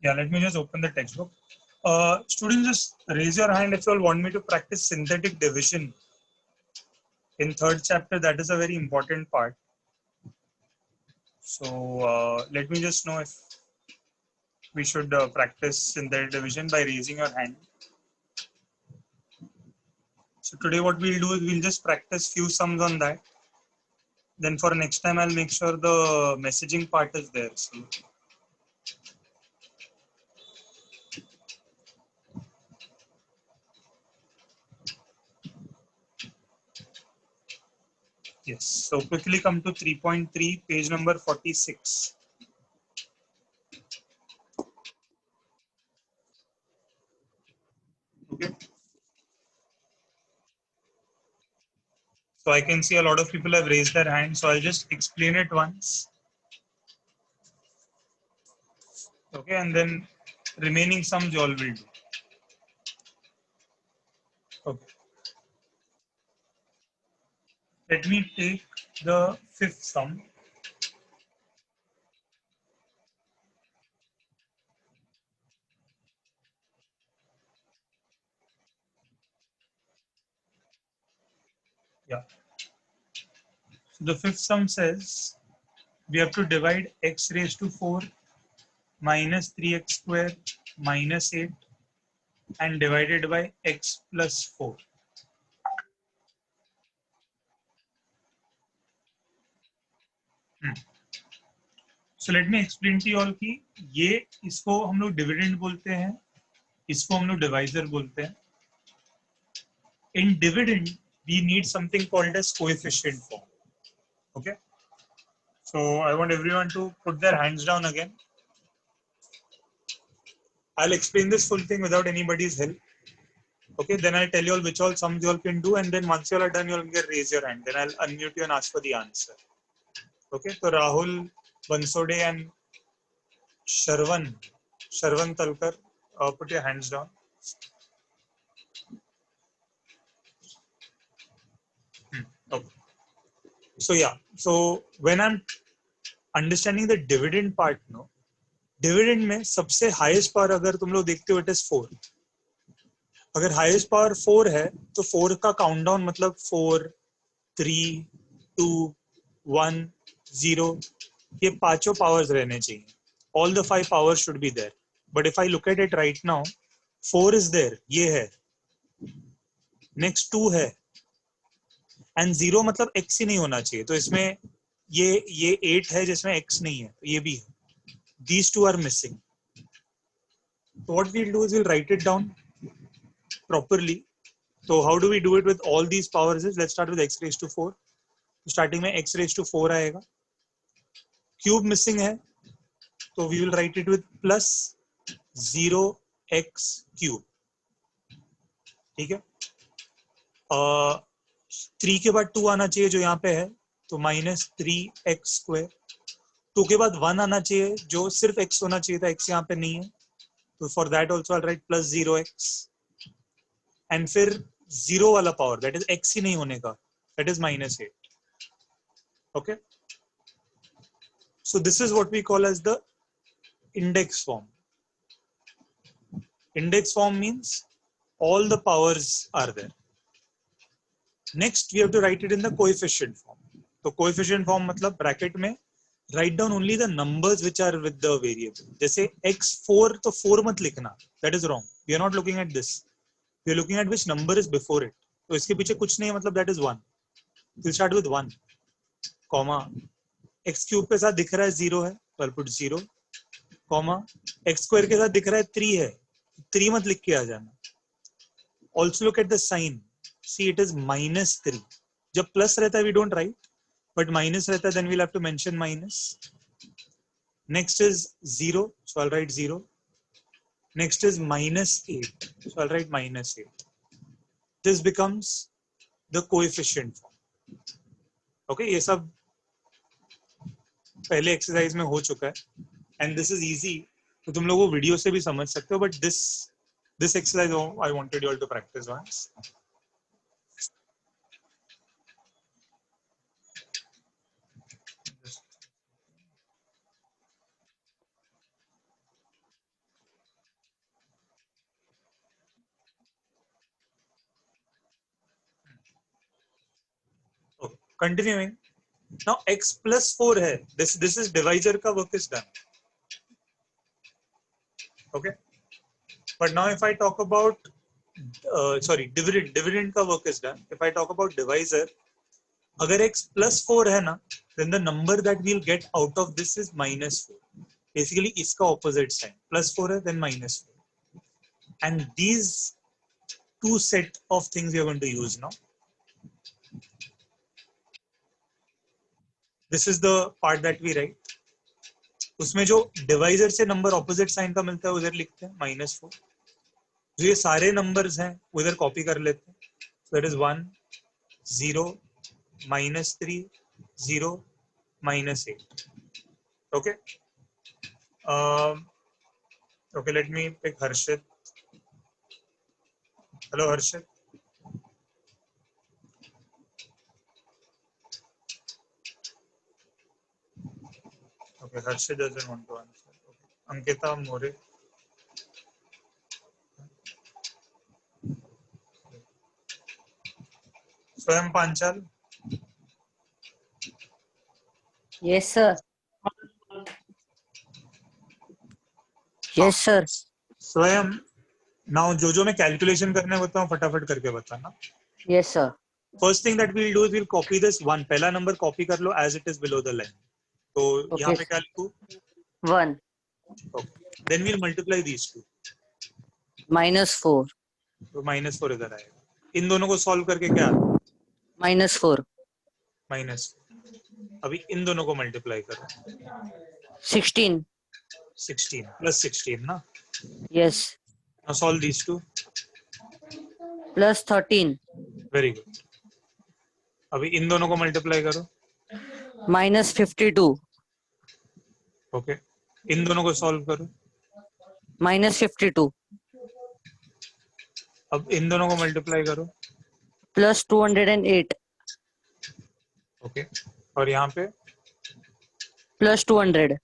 Yeah, let me just open the textbook. Students, just raise your hand if you all want me to practice synthetic division in third chapter. That is a very important part. So let me just know if we should practice synthetic division by raising your hand. So today what we'll do is we'll just practice few sums on that. Then for next time, I'll make sure the messaging part is there. So yes, so quickly come to 3.3, page number 46. Okay. So I can see a lot of people have raised their hands. So I'll just explain it once. Okay, and then remaining sums you all will do. Okay. Let me take the fifth sum. Yeah. So the fifth sum says we have to divide x raised to 4 minus 3x square minus 8 and divided by x plus 4. So let me explain to you all कि ये इसको हम लोग dividend बोलते हैं, इसको हम लोग डिवाइजर बोलते हैं. In dividend, we need something called as coefficient form. Okay. So I want everyone to put their hands down again. I'll explain this full thing without anybody's help. Okay, then I'll tell you all which all sums you all can do, and then once you all are done, you all can raise your hand. Then I'll unmute you and ask for the answer. Okay, so Rahul, Bansode, and Sharvan Talkar, put your hands down. Okay. So yeah, so when I'm understanding the dividend part, no, dividend में सबसे highest power अगर तुम लोग देखते हो it is 4. अगर highest power 4 है तो 4 का काउंटडाउन मतलब 4, 3, 2, 1, 0, ये पांचों पावर्स रहने चाहिए. All the 5 powers should be there. But if I look at it right now, 4 is there, ये है, नेक्स्ट 2 है, एंड 0 मतलब x ही नहीं होना चाहिए. तो इसमें ये 8 है जिसमें x नहीं है, तो ये भी है. These two are missing. So what we'll do is we'll write it down properly. So how do we do it with all these powers? Is let's start with x raised to 4. Starting में x raised to 4 आएगा. Cube missing है, तो we will write it with plus 0x cube. ठीक है. 3 के बाद 2 आना चाहिए जो यहाँ पे है, तो minus 3x square. 2 के बाद 1 आना चाहिए जो सिर्फ x होना चाहिए था, x यहाँ पे नहीं है, तो for that also I'll write plus 0x. and फिर 0 वाला पावर, that is x ही नहीं होने का, that is minus 8. Okay, so this is what we call as the index form. Index form means all the powers are there. Next we have to write it in the coefficient form. So coefficient form मतलब bracket में write down only the numbers which are with the variable. जैसे x4 तो 4 मत लिखना, that is wrong. We are not looking at this. We are looking at which number is before it. तो इसके पीछे कुछ नहीं है मतलब that is 1. We'll start with 1, comma, x cube के साथ दिख रहा है 0 है, तो I'll put 0, comma, x square के साथ दिख रहा है 3 है, 3 मत लिख के आ जाना. Also look at the sign. See, it is minus 3. जब plus रहता है we don't write, but minus रहता है then we'll have to mention minus. Next is 0, so I'll write 0. Next is minus 8, so I'll write minus 8. This becomes the coefficient form. Okay, ये सब पहले exercise में हो चुका है, एंड दिस इज इजी, तो तुम लोग वो वीडियो से भी समझ सकते हो, but this exercise I wanted you all to practise once. Continuing. Now x plus 4 है. This is divisor का work is done. Okay. But now if I talk about dividend का work is done. If I talk about divisor, अगर x plus 4 है ना, then the number that we'll get out of this is -4. Basically इसका opposite sign. +4 है, then -4. And these two set of things we are going to use now. This is the part that we write. उसमें जो divisor से number opposite sign का मिलता है उधर लिखते हैं -4. जो ये सारे नंबर्स हैं उधर कॉपी कर लेते हैं. So that is 1, 0, -3, 0, -8. Okay. Okay, let me pick Harshit. Hello, Harshit. Okay, Harshit doesn't want to answer. Okay. Ankita More. Swayam Panchal. Yes, sir. Yes, sir. स्वयं now जो मैं कैलकुलेशन करने होता हूँ फटाफट करके बताना. Yes, sir. First thing that we'll do is we'll copy this one. पहला नंबर कॉपी कर लो as it is below the line. तो Okay. यहाँ पे क्या लिखूँ? 1 Okay. Then we'll multiply these two. -4 तो -4 इधर आएगा. इन दोनों को सॉल्व करके क्या? -4 माइनस. अभी इन दोनों को मल्टीप्लाई करो. 16. 16 plus 16 ना. Yes. Now solve these two. +13 Very good. अभी इन दोनों को मल्टीप्लाई करो. -52 ओके. इन दोनों को सॉल्व करो. -52 अब इन दोनों को मल्टीप्लाई करो. +208 ओके. और यहाँ पे +200.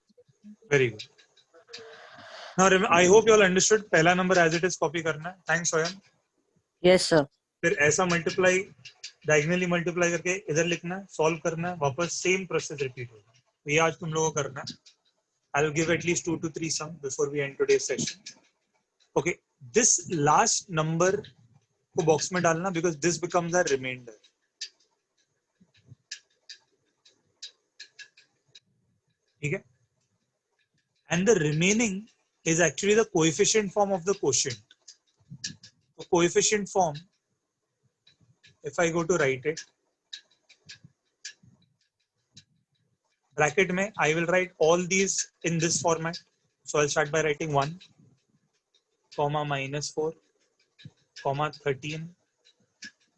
Very good. Now I hope you all understood. पहला number as it is copy करना है. थैंक्स स्वयं. Yes, sir. फिर ऐसा मल्टीप्लाई डायगोनली मल्टीप्लाई करके इधर लिखना है, सॉल्व करना है, वापस सेम प्रोसेस रिपीट होगा. ये आज तुम लोगों को करना है. I'll give at least 2 to 3 sum before we end today's session. Okay, this last number को बॉक्स में डालना because this becomes our remainder. ठीक है. And the remaining is actually the coefficient form of the quotient. So coefficient form, if I go to write it, bracket में I will write all these in this format. So I'll start by writing 1, comma -4, comma 13,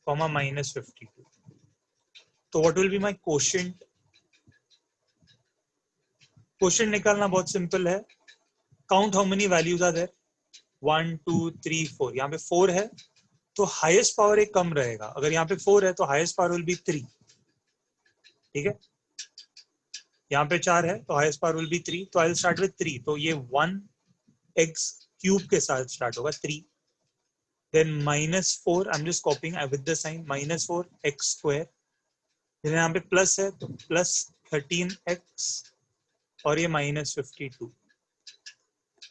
comma -52. So what will be my quotient? Quotient निकालना बहुत simple है. Count how many values are there. 1, 2, 3, 4. यहाँ पे 4 है तो highest power एक कम रहेगा. अगर यहाँ पे 4 है तो हाईएस्ट पावर विल बी 3. ठीक है. यहाँ पे 4 है तो हाईएस्ट पावर विल बी 3. तो आई विल स्टार्ट विद 3. तो ये 1x क्यूब के साथ स्टार्ट होगा 3. Then -4, I am just copying with the sign -4x square. यहाँ पे प्लस है तो +13x और ये -52.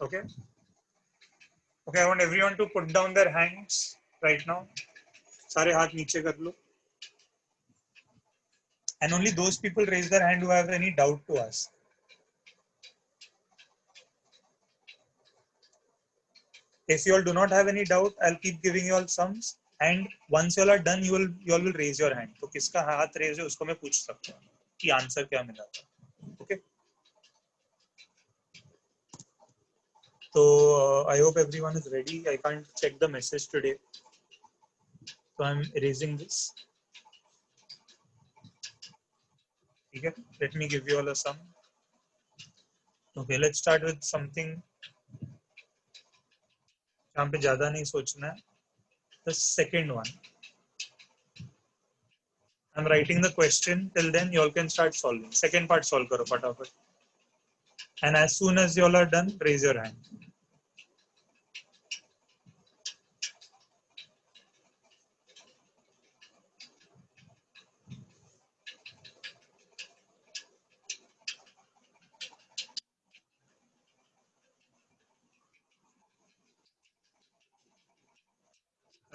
Okay. Okay, I want everyone to put down their hands right now. सारे हाथ नीचे कर लो. And only those people raise their hand who have any doubt to ask. If you all do not have any doubt, I'll keep giving you all sums. And once you all are done, you all will raise your hand. तो किसका हाथ raise है उसको मैं पूछ सकता हूँ कि आंसर क्या मिला था. Okay. So I hope everyone is ready. I can't check the message today, so I'm erasing this. Okay, let me give you all a sum. Okay, let's start with something. यहाँ पे ज़्यादा नहीं सोचना है. The second one. I'm writing the question. Till then, you all can start solving. Second part solve करो फटाफट. And as soon as you all are done, raise your hand.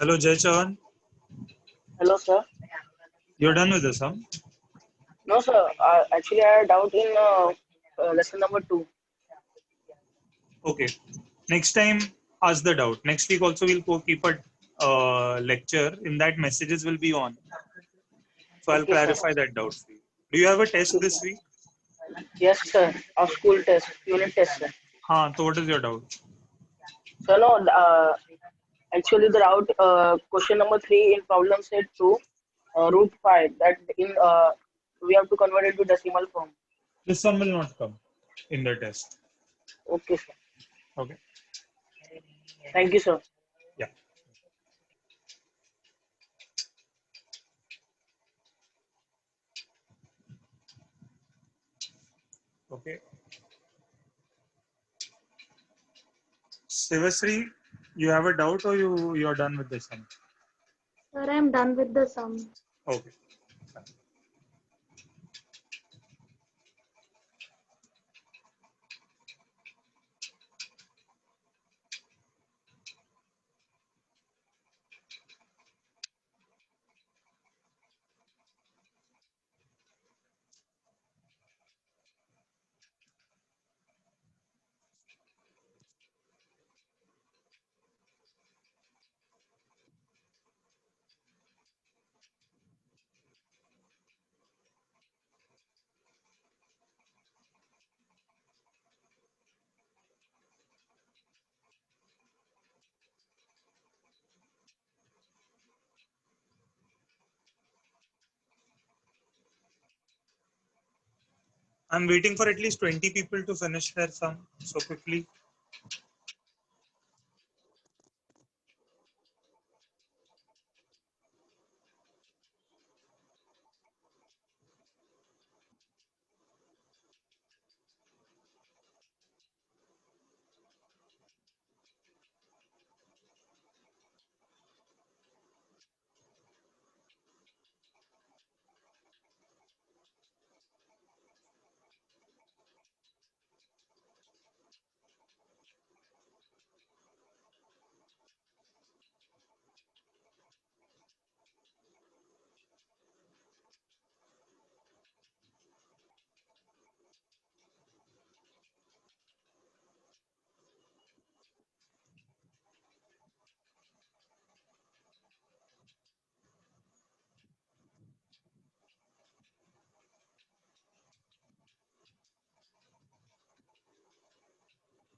Hello, Jay Chavan. Hello, sir. You're done with this, huh? No, sir. Actually, I had a doubt in lesson number 2. Okay. Next time, ask the doubt. Next week also we'll keep a lecture. In that, messages will be on. So I'll Okay, sir. clarify that doubt for you. Do you have a test this week? Yes, sir. Our school test, unit test, sir. So what is your doubt? So, no, actually, the doubt, question number 3 in problem set 2, root 5, that in we have to convert it to decimal form. This one will not come in the test. Okay, sir. Okay. Thank you, sir. Yeah. Okay. Sivasri, you have a doubt or you're done with this one? Sir, I'm done with the sum. Okay. I'm waiting for at least 20 people to finish their sum so quickly.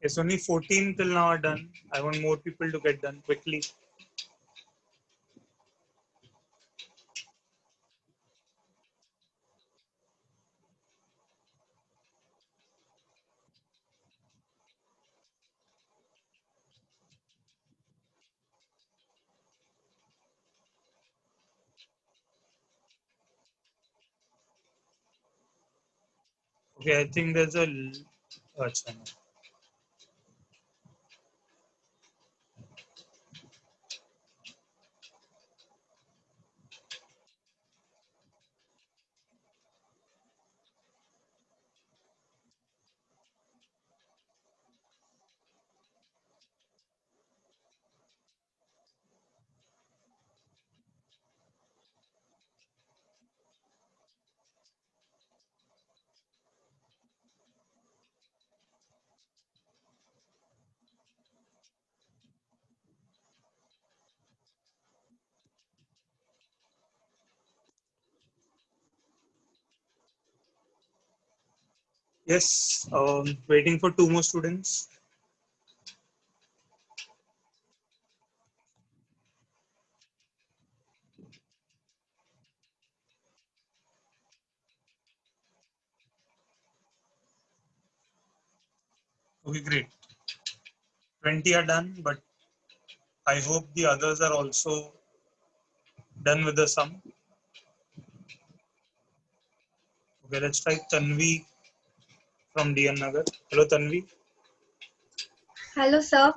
It's only 14 till now are done. I want more people to get done quickly. Okay, I think there's a. Achha, no. Yes, waiting for 2 more students. Okay, great. 20 are done, but I hope the others are also done with the sum. Okay, let's try Tanvi from DN Nagar. Hello, Tanvi. Hello, sir.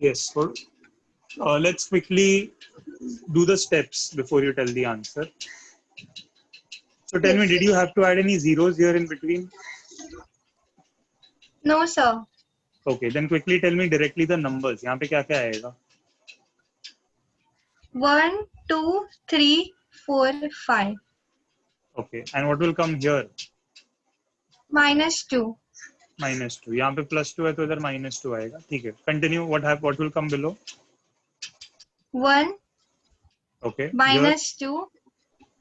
Yes, so let's quickly do the steps before you tell the answer. So tell me, Yes. did you have to add any zeros here in between? No, sir. Okay, then quickly tell me directly the numbers. यहाँ पे क्या क्या आएगा? 1, 2, 3, 4, 5. Okay. And what will come here? -2. -2. यहाँ पे +2 है तो इधर -2 आएगा. ठीक है. Continue. What will come below? 1, Okay. Here. -2,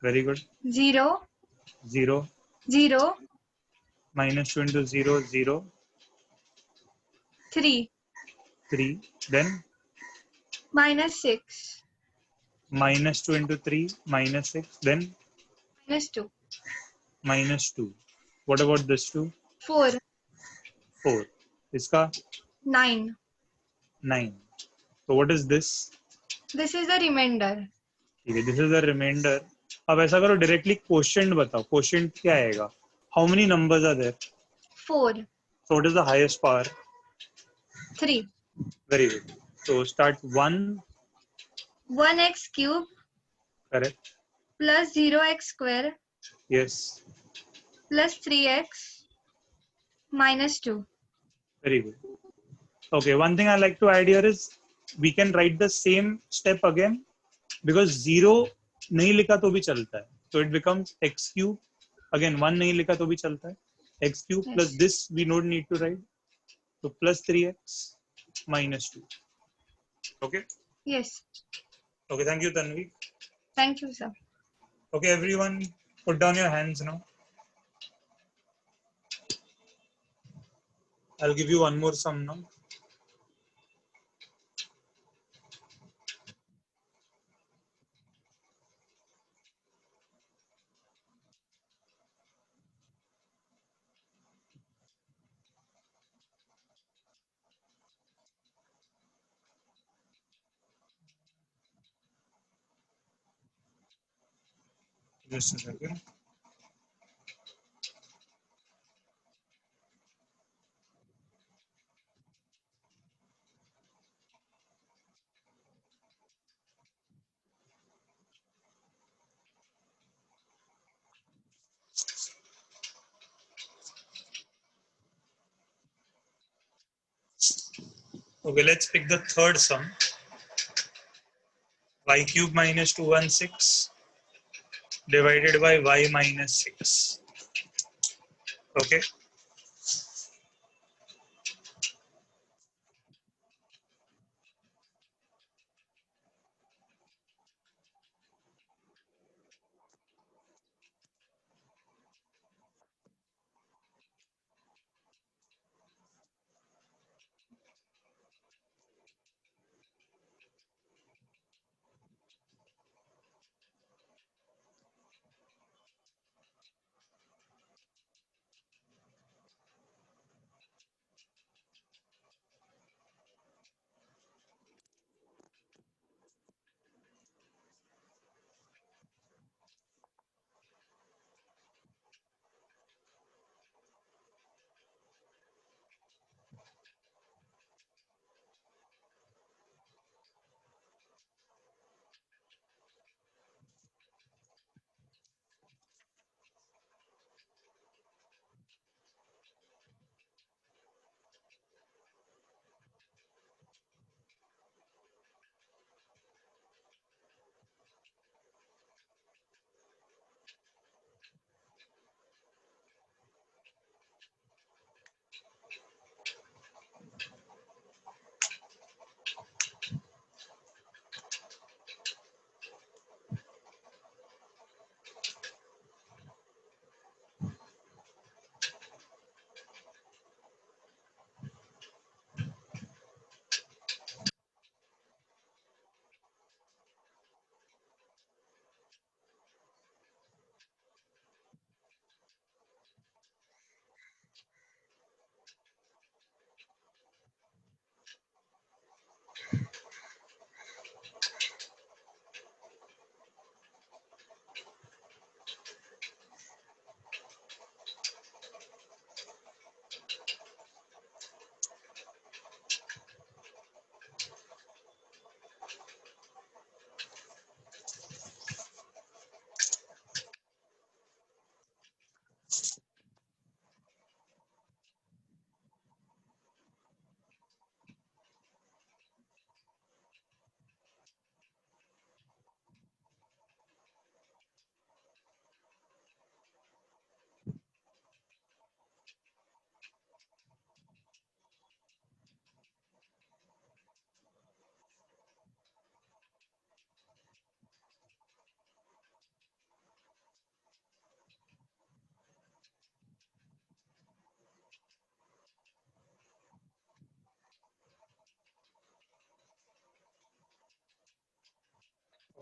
Very good. 0, 0. 0, -2 into 0, 0. 3, 3. Then -6, -2 into 3, -6. Then -2, -2. What about this 2? 4, 4. इसका 9. 9. So what is this? This is the remainder. ठीक है. This is the remainder. अब ऐसा करो डायरेक्टली क्वोशिएंट बताओ. क्वोशिएंट क्या आएगा? How many numbers are there? 4, So what is the highest power? 3. Very good. So start 1. 1x cube Correct. plus 0x square Yes. plus 3x minus 2. Very good. Okay. One thing I like to add here is we can write the same step again because 0 नहीं लिखा तो भी चलता है. So it becomes x cube. Again 1 नहीं लिखा तो भी चलता है. X cube plus Yes. this we don't need to write. So plus 3x minus 2. Okay. Yes. Okay. Thank you, Tanvi. Thank you, sir. Okay, everyone, put down your hands now. I'll give you one more sum now. Just a second. Okay, let's pick the third sum. Y cube minus 216 divided by y minus 6. Okay.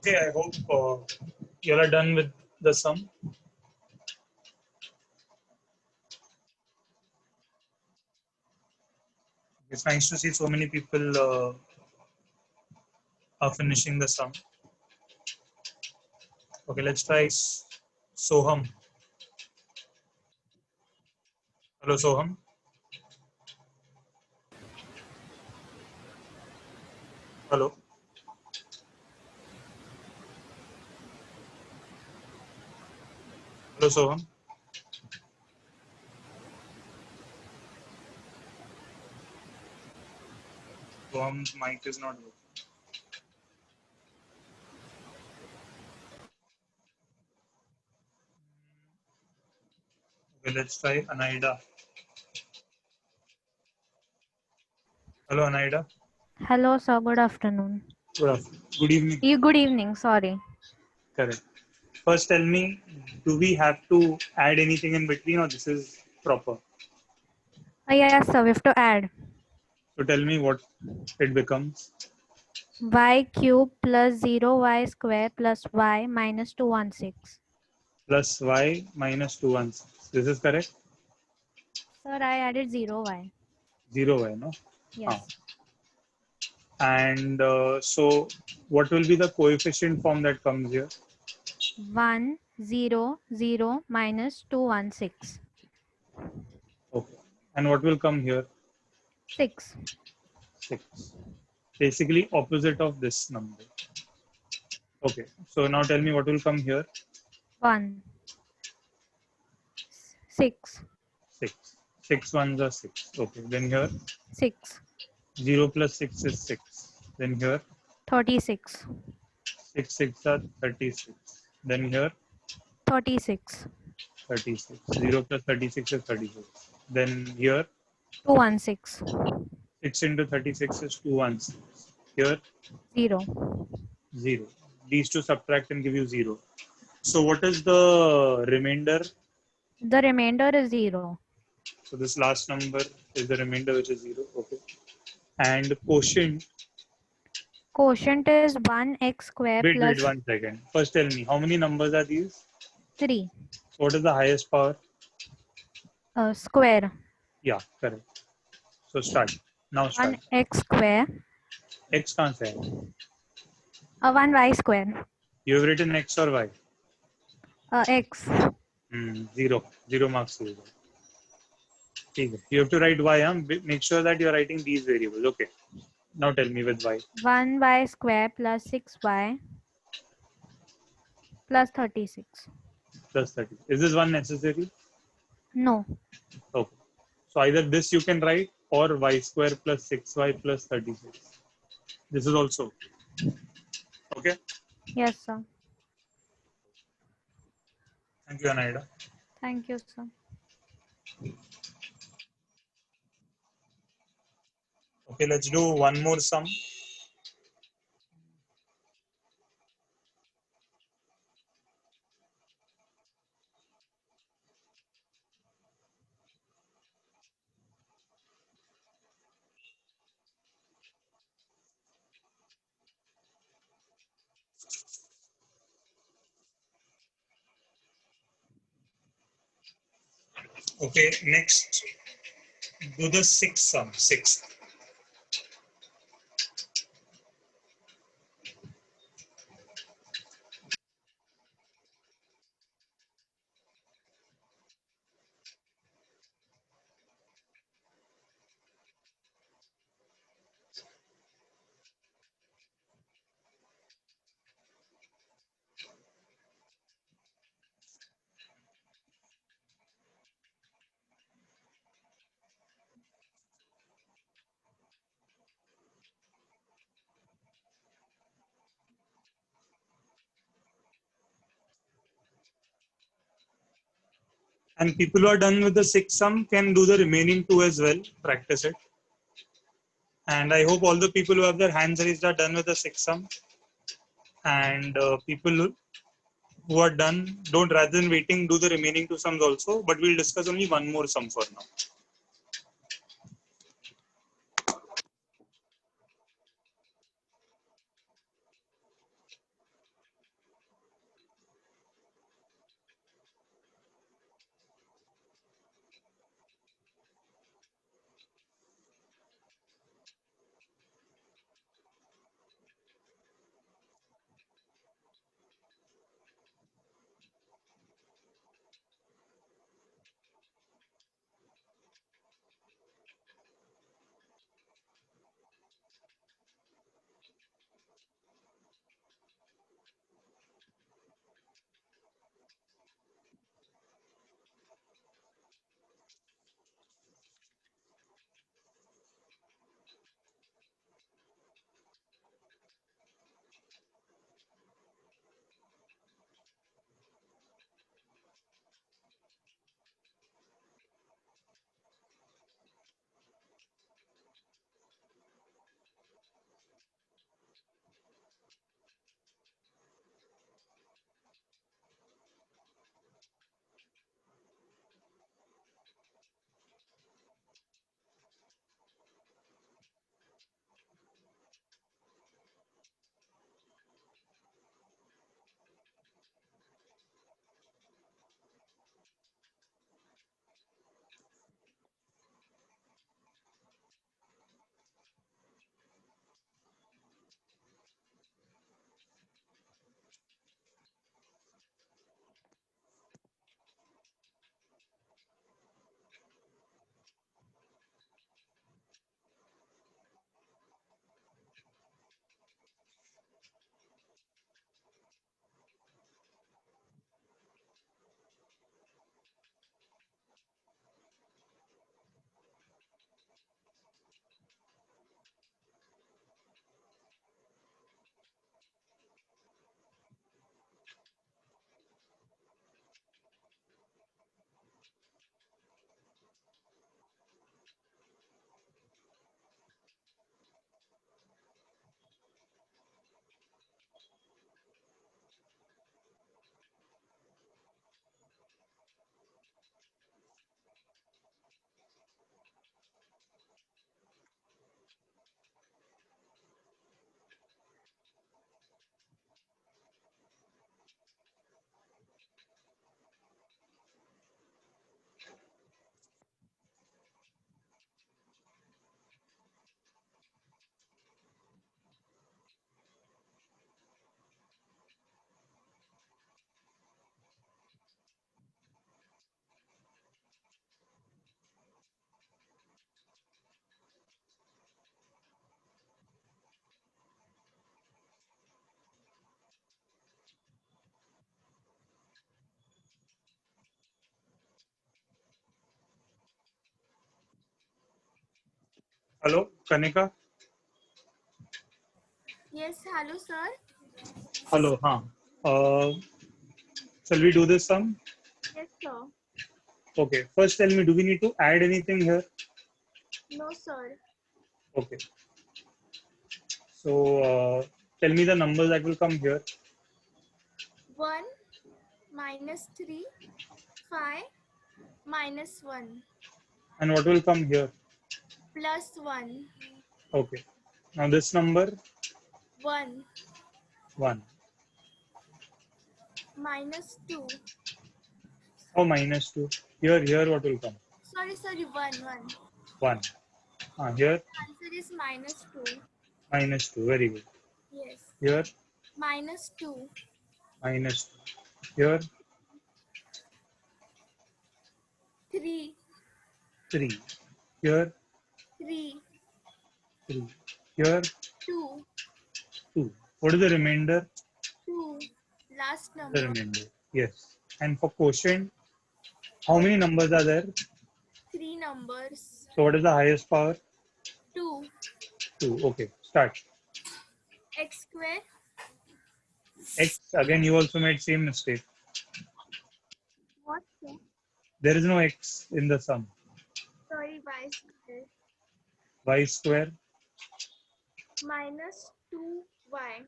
Okay, I hope you all are done with the sum. It's nice to see so many people are finishing the sum. Okay, let's try Soham. Hello, Soham. Hello. Hello, Soham. Soham's mic is not working. Okay, let's try Anaida. Hello, Anaida. Hello, sir. Good afternoon. Good afternoon. Good evening. Good evening. Sorry. Correct. First, tell me, do we have to add anything in between, or this is proper? Yes, sir. We have to add So tell me what it becomes. y cube plus 0y square plus y minus 216. Plus y minus 216. This is correct? Sir, I added 0y. 0y, no? Yes. And so what will be the coefficient form that comes here? 1, 0, 0 minus 216. Okay. And what will come here? 6. 6. Basically opposite of this number. Okay. So now tell me what will come here? 1. 6. 6. 6 ones are 6. Okay. Then here 6. 0 plus 6 is 6. Then here 36. 6 6 are 36. Then here 36. 36. 0 plus 36 is 36. Then here 216. 6 into 36 is 216. Here 0. 0. These two subtract and give you 0. So what is the remainder? The remainder is 0. So this last number is the remainder, which is 0. Okay. And quotient. Quotient is 1x square Wait, plus 1 second. First tell me, how many numbers are these? 3. So what is the highest power? Square. Yeah, correct. So start. Now start. 1x square. X can't say. 1y square. You have written X or Y? X. 0. 0 marks. 0. Okay. You have to write Y. Make sure that you are writing these variables. Okay. Now tell me with Y. 1y square plus 6y plus 36. Plus 30. Is this one necessary? No. Okay. So either this you can write or y square plus 6y plus 36. This is also okay. Yes, sir. Thank you, Anaida. Thank you, sir. Okay, let's do one more sum. Okay, next do the sixth sum. Sixth. And people who are done with the sixth sum can do the remaining two as well. Practice it. And I hope all the people who have their hands raised are done with the sixth sum. And people who are done, don't, rather than waiting, do the remaining two sums also. But we'll discuss only one more sum for now. Hello, Kanika. Yes, hello, sir. Hello. Shall we do this sum? Yes, sir. Okay. First, tell me, do we need to add anything here? No, sir. Okay. So, tell me the numbers that will come here. 1 minus 3, 5 minus 1 And what will come here? plus 1, Okay. Now this number, 1 1. minus 2. Oh, minus 2. Here what will come? Sorry, 1, 1. 1. Here, Answer is minus 2. minus 2. Very good. Yes. Here, Minus 2, minus 2. Here, 3, 3. Here, 3, 3. Here, 2, 2. What is the remainder? 2. Last The number, remainder. Yes. And for quotient, how many numbers are there? 3 numbers, So what is the highest power? 2. 2. Okay. Start. X square, X. Again, you also made same mistake. what, sir? There is no X in the sum. Sorry, Y square, Y square minus 2y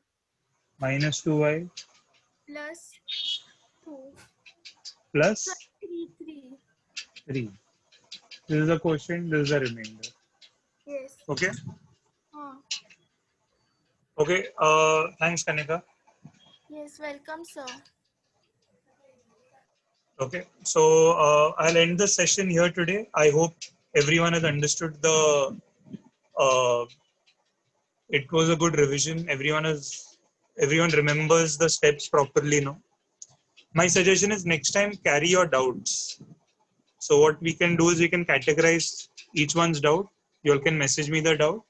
minus 2y plus 2. plus 3, 3. 3. This is the quotient. This is the remainder. Yes. Okay. Huh. Okay. Thanks, Kanika. Yes, welcome, sir. Okay. So I'll end the session here today. I hope everyone has understood the. It was a good revision. Everyone remembers the steps properly now. My suggestion is next time carry your doubts. So what we can do is we can categorize each one's doubt. You all can message me the doubt,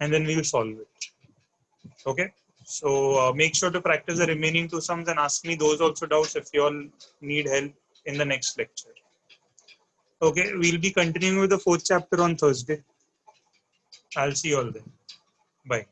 and then we'll solve it. Okay. So make sure to practice the remaining two sums and ask me those also doubts if you all need help in the next lecture. Okay, we'll be continuing with the 4th chapter on Thursday. I'll see you all then. Bye.